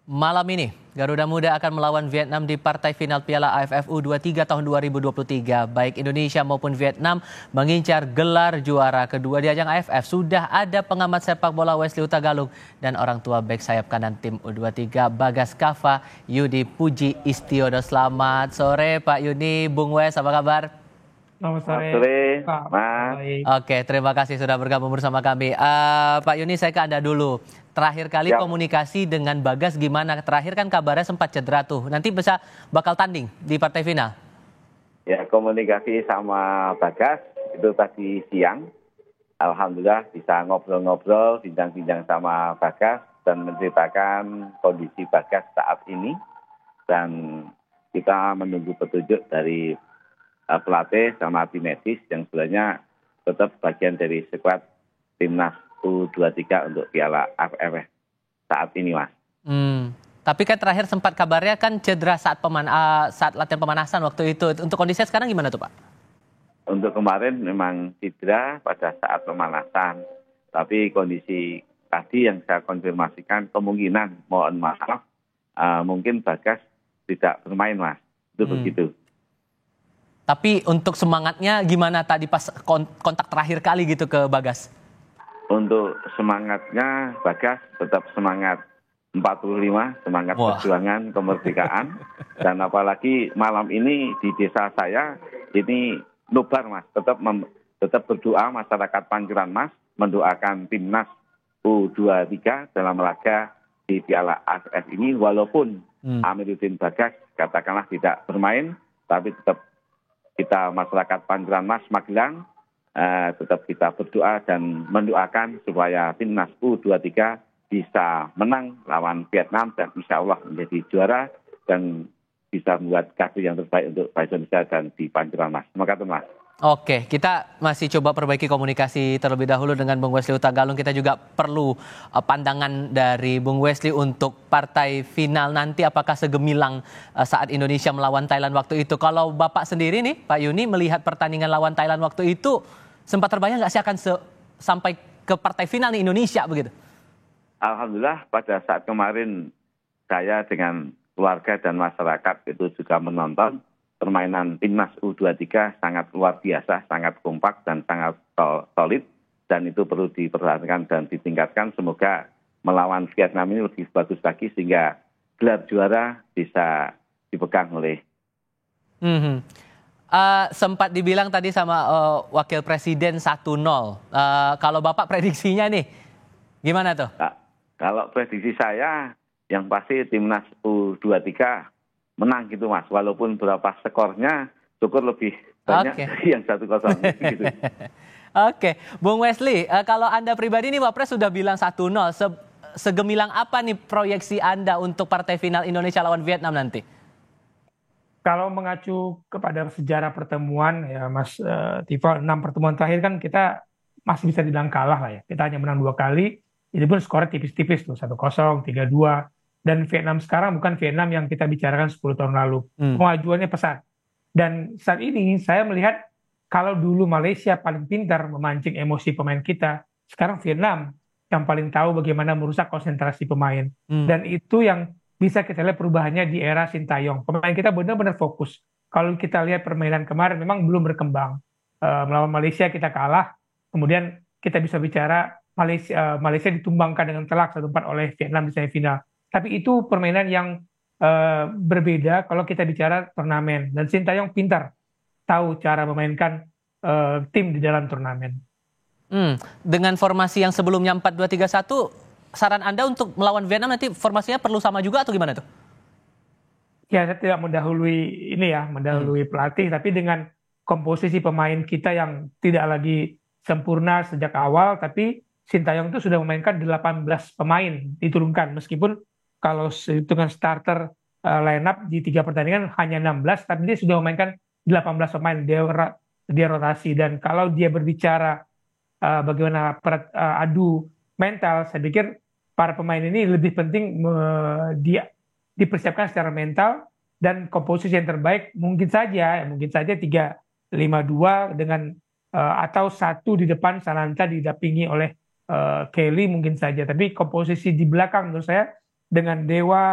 Malam ini, Garuda Muda akan melawan Vietnam di partai final Piala AFF U23 tahun 2023. Baik Indonesia maupun Vietnam mengincar gelar juara kedua di ajang AFF. Sudah ada pengamat sepak bola Wesley Utagalung dan orang tua bek sayap kanan tim U23 Bagas Kava, Yudi Puji Istiono. Selamat sore Pak Yuni, Bung Wes, apa kabar? Selamat sore, Pak. Baik. Oke, terima kasih sudah bergabung bersama kami. Pak Yuni, saya ke Anda dulu. Terakhir kali komunikasi dengan Bagas gimana? Terakhir kan kabarnya sempat cedera tuh. Nanti bakal tanding di partai final. Ya, komunikasi sama Bagas itu tadi siang. Alhamdulillah bisa ngobrol-ngobrol, bincang-bincang sama Bagas dan menceritakan kondisi Bagas saat ini. Dan kita menunggu petunjuk dari pelatih sama tim medis yang sebenarnya tetap bagian dari skuad timnas U23 untuk Piala AFF saat ini, Mas. Tapi kan terakhir sempat kabarnya kan cedera saat latihan pemanasan waktu itu. Untuk kondisinya sekarang gimana tuh, Pak? Untuk kemarin memang cedera pada saat pemanasan. Tapi kondisi tadi yang saya konfirmasikan kemungkinan, mohon maaf, mungkin Bagas tidak bermain, Mas. Itu begitu. Tapi untuk semangatnya gimana tadi pas kontak terakhir kali gitu ke Bagas? Untuk semangatnya Bagas tetap semangat 45, semangat perjuangan kemerdekaan. Dan apalagi malam ini di desa saya ini nobar, Mas. Tetap berdoa masyarakat Pancoran, Mas, mendoakan timnas U23 dalam laga di Piala AFF ini. Walaupun Amiruddin Bagas katakanlah tidak bermain, tapi tetap kita masyarakat Pancoran, Mas, Magelang, tetap kita berdoa dan mendoakan supaya timnas U23 bisa menang lawan Vietnam dan insya Allah menjadi juara dan bisa membuat kartu yang terbaik untuk bangsa Indonesia dan di Pancoran, Mas. Terima kasih, Mas. Oke, kita masih coba perbaiki komunikasi terlebih dahulu dengan Bung Wesley Utagalung. Kita juga perlu pandangan dari Bung Wesley untuk partai final nanti apakah segemilang saat Indonesia melawan Thailand waktu itu. Kalau Bapak sendiri nih, Pak Yuni, melihat pertandingan lawan Thailand waktu itu, sempat terbayang nggak sih akan sampai ke partai final nih Indonesia begitu? Alhamdulillah pada saat kemarin saya dengan keluarga dan masyarakat itu juga menonton permainan timnas U23 sangat luar biasa, sangat kompak dan sangat solid. Dan itu perlu diperhatikan dan ditingkatkan. Semoga melawan Vietnam ini lebih bagus lagi sehingga gelar juara bisa dipegang oleh. Sempat dibilang tadi sama Wakil Presiden 1-0. Kalau Bapak prediksinya nih, gimana tuh? Kalau prediksi saya, yang pasti timnas U23 menang gitu, Mas. Walaupun berapa skornya, syukur lebih banyak dari yang 1-0 gitu. Oke, Bung Wesley, kalau Anda pribadi nih Wapres sudah bilang 1-0. Segemilang apa nih proyeksi Anda untuk partai final Indonesia lawan Vietnam nanti? Kalau mengacu kepada sejarah pertemuan ya Mas Tifal, 6 pertemuan terakhir kan kita masih bisa dibilang kalah lah ya. Kita hanya menang 2 kali, ini pun skornya tipis-tipis tuh, 1-0, 3-2. Dan Vietnam sekarang bukan Vietnam yang kita bicarakan 10 tahun lalu. Kemajuannya pesat. Dan saat ini saya melihat kalau dulu Malaysia paling pintar memancing emosi pemain kita, sekarang Vietnam yang paling tahu bagaimana merusak konsentrasi pemain. Dan itu yang bisa kita lihat perubahannya di era Sintayong. Pemain kita benar-benar fokus. Kalau kita lihat permainan kemarin memang belum berkembang. Melawan Malaysia kita kalah, kemudian kita bisa bicara Malaysia ditumbangkan dengan telak 1-4 oleh Vietnam di semifinal. Tapi itu permainan yang berbeda kalau kita bicara turnamen. Dan Sintayong pintar tahu cara memainkan tim di dalam turnamen. Dengan formasi yang sebelumnya 4-2-3-1, saran Anda untuk melawan Vietnam nanti formasinya perlu sama juga atau gimana tuh? Ya, saya tidak mendahului pelatih, tapi dengan komposisi pemain kita yang tidak lagi sempurna sejak awal, tapi Sintayong itu sudah memainkan 18 pemain diturunkan, meskipun kalau hitungan starter line up di 3 pertandingan hanya 16, tapi dia sudah memainkan 18 pemain, dia rotasi. Dan kalau dia berbicara bagaimana adu mental, saya pikir para pemain ini lebih penting dipersiapkan secara mental dan komposisi yang terbaik mungkin saja 3-5-2 dengan atau satu di depan Sananta didampingi oleh Kelly mungkin saja. Tapi komposisi di belakang menurut saya dengan Dewa,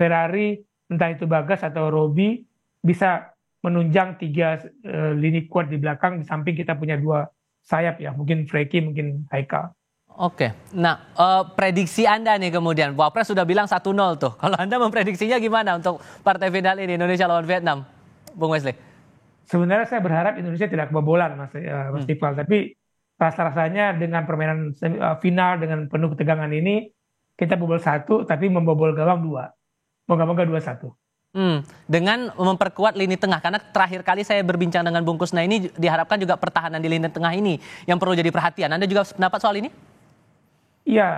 Ferrari, entah itu Bagas atau Robi, bisa menunjang 3 lini kuat di belakang, di samping kita punya 2 sayap ya, mungkin Frankie, mungkin Haikal. Oke, nah prediksi Anda nih kemudian, Wapres sudah bilang 1-0 tuh. Kalau Anda memprediksinya gimana untuk partai final ini Indonesia lawan Vietnam, Bung Wesley? Sebenarnya saya berharap Indonesia tidak kebobolan, Mas Tifal. Tapi rasa-rasanya dengan permainan final dengan penuh ketegangan ini, kita bobol 1, tapi membobol gawang 2. Moga-moga 2-1. Dengan memperkuat lini tengah, karena terakhir kali saya berbincang dengan Bung Kusna ini diharapkan juga pertahanan di lini tengah ini yang perlu jadi perhatian. Anda juga pendapat soal ini? Iya,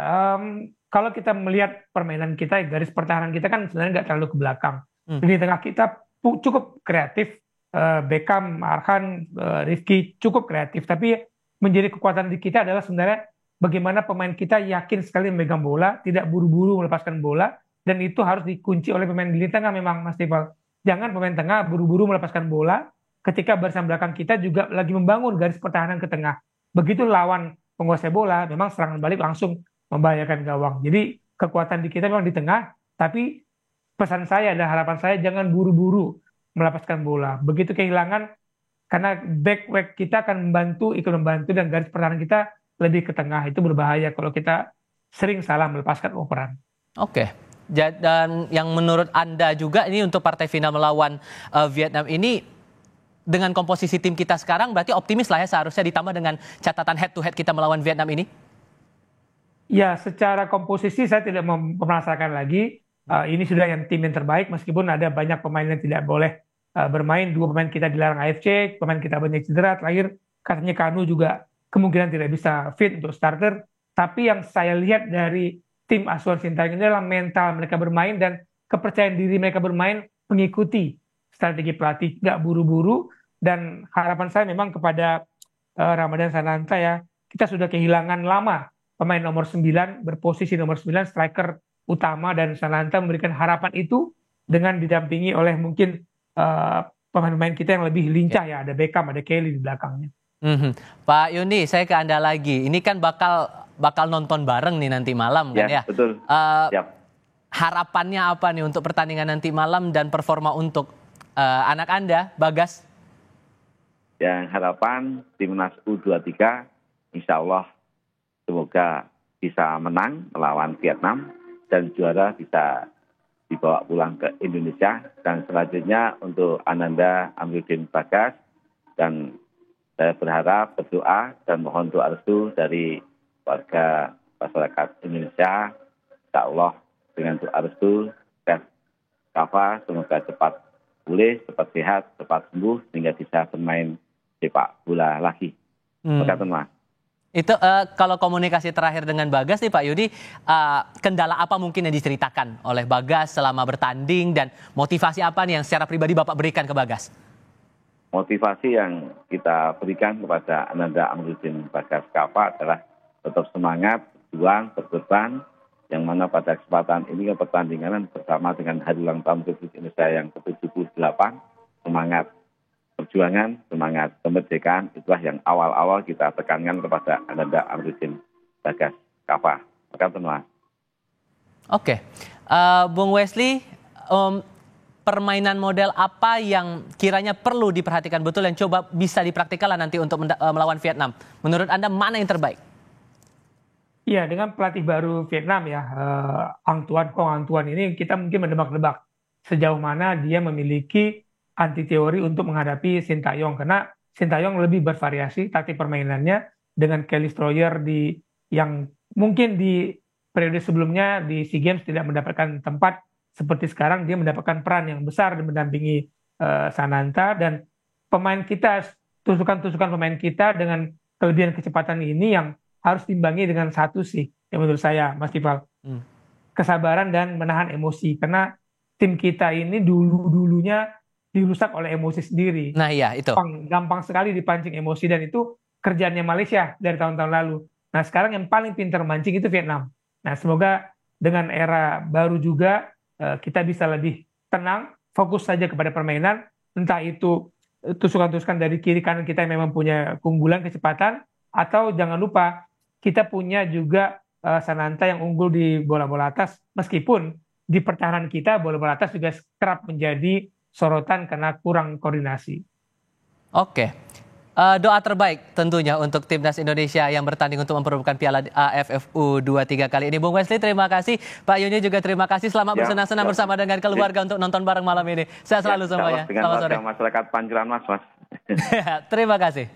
kalau kita melihat permainan kita, garis pertahanan kita kan sebenarnya nggak terlalu ke belakang. Lini tengah kita cukup kreatif, Beckham, Arhan, Rifki cukup kreatif. Tapi menjadi kekuatan di kita adalah sebenarnya bagaimana pemain kita yakin sekali memegang bola, tidak buru-buru melepaskan bola, dan itu harus dikunci oleh pemain lini tengah memang, Mas Tifal. Jangan pemain tengah buru-buru melepaskan bola ketika barisan belakang kita juga lagi membangun garis pertahanan ke tengah. Begitu lawan penguasai bola, memang serangan balik langsung membahayakan gawang. Jadi kekuatan di kita memang di tengah, tapi pesan saya dan harapan saya jangan buru-buru melepaskan bola. Begitu kehilangan, karena back kita akan ikut membantu, dan garis pertahanan kita lebih ke tengah. Itu berbahaya kalau kita sering salah melepaskan operan. Oke. Dan yang menurut Anda juga ini untuk partai final melawan Vietnam ini, dengan komposisi tim kita sekarang berarti optimis lah ya seharusnya, ditambah dengan catatan head to head kita melawan Vietnam ini? Ya, secara komposisi saya tidak mempermasalahkan lagi. Ini sudah tim yang terbaik, meskipun ada banyak pemain yang tidak boleh bermain. 2 pemain kita dilarang AFC, pemain kita banyak cedera. Terakhir katanya Kanu juga kemungkinan tidak bisa fit untuk starter. Tapi yang saya lihat dari tim asuhan Sintayong ini adalah mental mereka bermain dan kepercayaan diri mereka bermain mengikuti strategi pelatih, nggak buru-buru. Dan harapan saya memang kepada Ramadhan Sananta ya, kita sudah kehilangan lama pemain nomor 9, berposisi nomor 9, striker utama, dan Sananta memberikan harapan itu dengan didampingi oleh mungkin pemain-pemain kita yang lebih lincah ya, ada Beckham, ada Kelly di belakangnya. Pak Yuni, saya ke Anda lagi. Ini kan bakal nonton bareng nih nanti malam kan ya? Betul. Harapannya apa nih untuk pertandingan nanti malam dan performa untuk anak Anda, Bagas? Yang harapan Timnas U23 insya Allah semoga bisa menang melawan Vietnam dan juara bisa dibawa pulang ke Indonesia. Dan selanjutnya untuk Ananda Amiruddin Bagas, dan saya berharap berdoa dan mohon doa restu dari warga masyarakat Indonesia. Insya Allah dengan doa restu Kafa semoga cepat pulih, cepat sehat, cepat sembuh sehingga bisa bermain sepak bola lagi. Mas. Itu kalau komunikasi terakhir dengan Bagas nih Pak Yudi, kendala apa mungkin yang diceritakan oleh Bagas selama bertanding, dan motivasi apa nih yang secara pribadi Bapak berikan ke Bagas? Motivasi yang kita berikan kepada Ananda Amiruddin Bagas Kafa adalah tetap semangat, berjuang, berkorban, yang mana pada kesempatan ini pertandingan bersama dengan Hari Ulang Tahun Republik Indonesia yang ke-78, semangat perjuangan, semangat kemerdekaan, itulah yang awal-awal kita tekankan kepada Ananda Amiruddin Bagas Kafa. Oke, Bung Wesley, permainan model apa yang kiranya perlu diperhatikan betul yang coba bisa dipraktikkan nanti untuk melawan Vietnam? Menurut Anda mana yang terbaik? Iya, dengan pelatih baru Vietnam ya, Kong Antuan ini kita mungkin menebak-nebak sejauh mana dia memiliki anti teori untuk menghadapi Sintayong, karena Sintayong lebih bervariasi taktik permainannya dengan Kelly Stroyer yang mungkin di periode sebelumnya di SEA Games tidak mendapatkan tempat seperti sekarang. Dia mendapatkan peran yang besar dan mendampingi Sananta, dan pemain kita, tusukan pemain kita dengan kelebihan kecepatan ini yang harus dimbangi dengan satu sih yang menurut saya, Mas Tifal, kesabaran dan menahan emosi, karena tim kita ini dulunya dirusak oleh emosi sendiri. Nah iya itu. Gampang sekali dipancing emosi, dan itu kerjaannya Malaysia dari tahun-tahun lalu. Nah sekarang yang paling pintar mancing itu Vietnam. Nah semoga dengan era baru juga kita bisa lebih tenang, fokus saja kepada permainan, entah itu tusukan-tusukan dari kiri kanan kita yang memang punya keunggulan kecepatan, atau jangan lupa kita punya juga Sananta yang unggul di bola-bola atas, meskipun di pertahanan kita bola-bola atas juga kerap menjadi sorotan karena kurang koordinasi. Oke. Doa terbaik tentunya untuk timnas Indonesia yang bertanding untuk memperebutkan Piala AFF U23 kali ini. Bung Wesley, terima kasih. Pak Yuni juga terima kasih. Selamat bersenang-senang bersama dengan keluarga untuk nonton bareng malam ini. Sehat selalu semuanya. Dengan warga masyarakat Pancoran, Mas. Terima kasih.